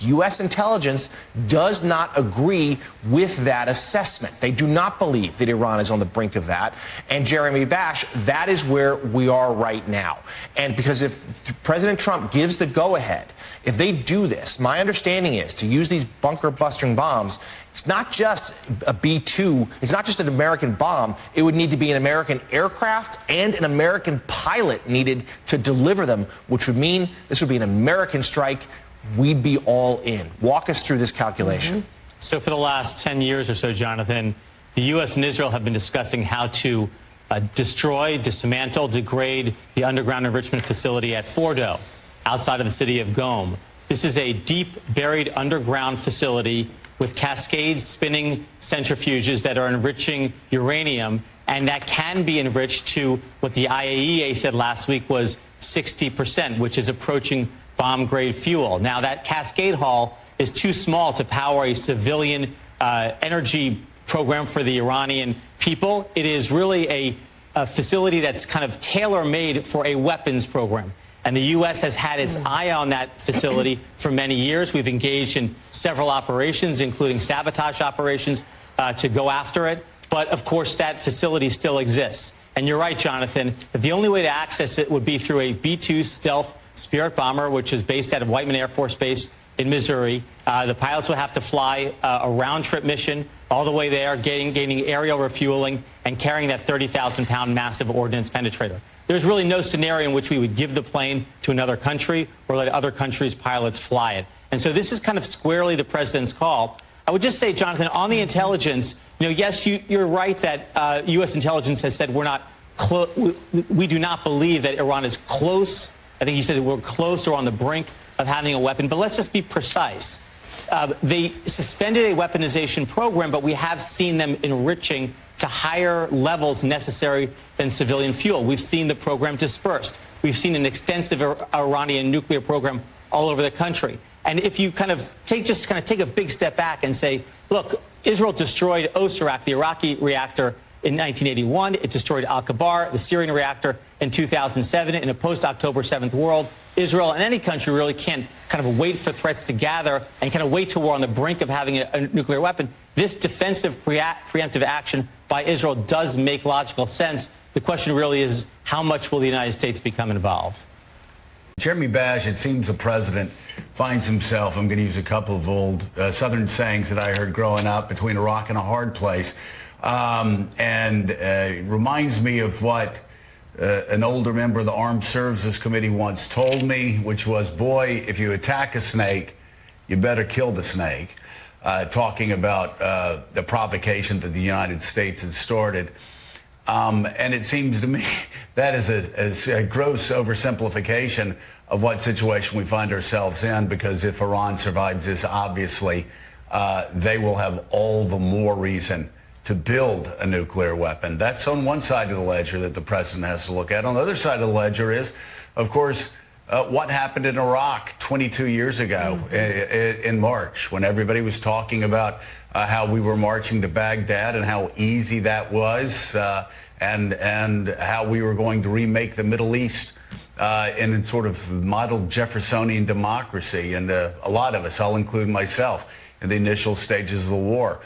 U.S. intelligence does not agree with that assessment. They do not believe that Iran is on the brink of that. And Jeremy Bash, that is where we are right now. And because if President Trump gives the go-ahead, if they do this, my understanding is to use these bunker-busting bombs, it's not just a B-2, it's not just an American bomb, it would need to be an American aircraft and an American pilot needed to deliver them, which would mean this would be an American strike. We'd be all in. Walk us through this calculation. So for the last 10 years or so, Jonathan, the U.S. and Israel have been discussing how to destroy, dismantle, degrade the underground enrichment facility at Fordo, outside of the city of Qom. This is a deep, buried underground facility with cascades spinning centrifuges that are enriching uranium, and that can be enriched to what the IAEA said last week was 60%, which is approaching bomb-grade fuel. Now, that cascade hall is too small to power a civilian energy program for the Iranian people. It is really a facility that's kind of tailor-made for a weapons program. And the U.S. has had its eye on that facility for many years. We've engaged in several operations, including sabotage operations, to go after it. But, of course, that facility still exists. And you're right, Jonathan, that the only way to access it would be through a B-2 stealth Spirit bomber, which is based out of Whiteman Air Force Base in Missouri. The pilots would have to fly a round-trip mission all the way there, gaining aerial refueling and carrying that 30,000-pound massive ordnance penetrator. There's really no scenario in which we would give the plane to another country or let other countries' pilots fly it. And so this is kind of squarely the president's call. I would just say, Jonathan, on the intelligence, yes, you're right that U.S. intelligence has said we're not we do not believe that Iran is close. I think you said we're close or on the brink of having a weapon. But let's just be precise. They suspended a weaponization program, but we have seen them enriching to higher levels necessary than civilian fuel. We've seen the program dispersed. We've seen an extensive Iranian nuclear program all over the country. And if you kind of take a big step back and say, look, Israel destroyed Osirak, the Iraqi reactor, in 1981. It destroyed Al-Kabar, the Syrian reactor, in 2007. In a post-October 7th world, Israel and any country really can't kind of wait for threats to gather and kind of wait till we're on the brink of having a nuclear weapon. This defensive preemptive action by Israel does make logical sense. The question really is, how much will the United States become involved? Jeremy Bash, it seems the president finds himself, I'm going to use a couple of old Southern sayings that I heard growing up, between a rock and a hard place. It reminds me of what an older member of the Armed Services Committee once told me, which was, boy, if you attack a snake, you better kill the snake, talking about the provocation that the United States had started. And it seems to me that is a gross oversimplification of what situation we find ourselves in, because if Iran survives this, obviously, they will have all the more reason to build a nuclear weapon. That's on one side of the ledger that the president has to look at. On the other side of the ledger is, of course, what happened in Iraq 22 years ago in March, when everybody was talking about how we were marching to Baghdad and how easy that was, and how we were going to remake the Middle East in sort of model Jeffersonian democracy. And a lot of us, I'll include myself, in the initial stages of the war,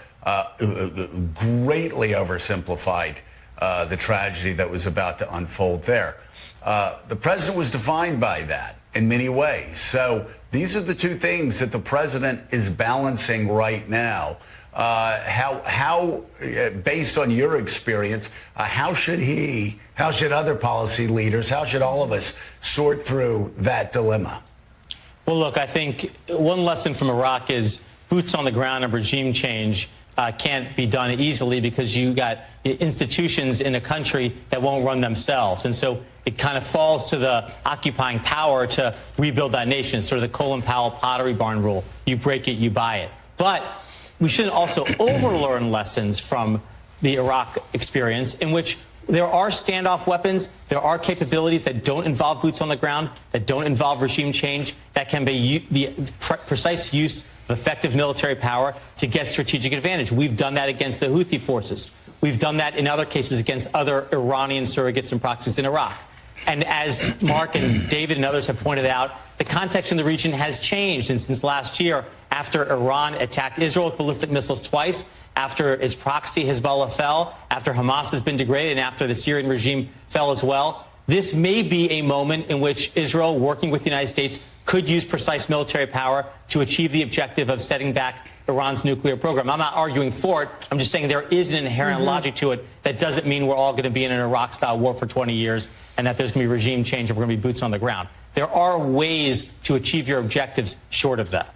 greatly oversimplified the tragedy that was about to unfold there. The president was defined by that in many ways. So these are the two things that the president is balancing right now. How, based on your experience, how should other policy leaders, how should all of us sort through that dilemma? Well, look, I think one lesson from Iraq is boots on the ground and regime change can't be done easily, because you got institutions in a country that won't run themselves. And so it kind of falls to the occupying power to rebuild that nation. It's sort of the Colin Powell Pottery Barn rule. You break it, you buy it. But we shouldn't also overlearn lessons from the Iraq experience, in which there are standoff weapons, there are capabilities that don't involve boots on the ground, that don't involve regime change, that can be the precise use of effective military power to get strategic advantage. We've done that against the Houthi forces. We've done that in other cases against other Iranian surrogates and proxies in Iraq. And as Mark and David and others have pointed out, the context in the region has changed. And since last year, after Iran attacked Israel with ballistic missiles twice, after its proxy Hezbollah fell, after Hamas has been degraded, and after the Syrian regime fell as well, this may be a moment in which Israel, working with the United States, could use precise military power to achieve the objective of setting back Iran's nuclear program. I'm not arguing for it. I'm just saying there is an inherent logic to it. That doesn't mean we're all going to be in an Iraq-style war for 20 years and that there's going to be regime change and we're going to be boots on the ground. There are ways to achieve your objectives short of that.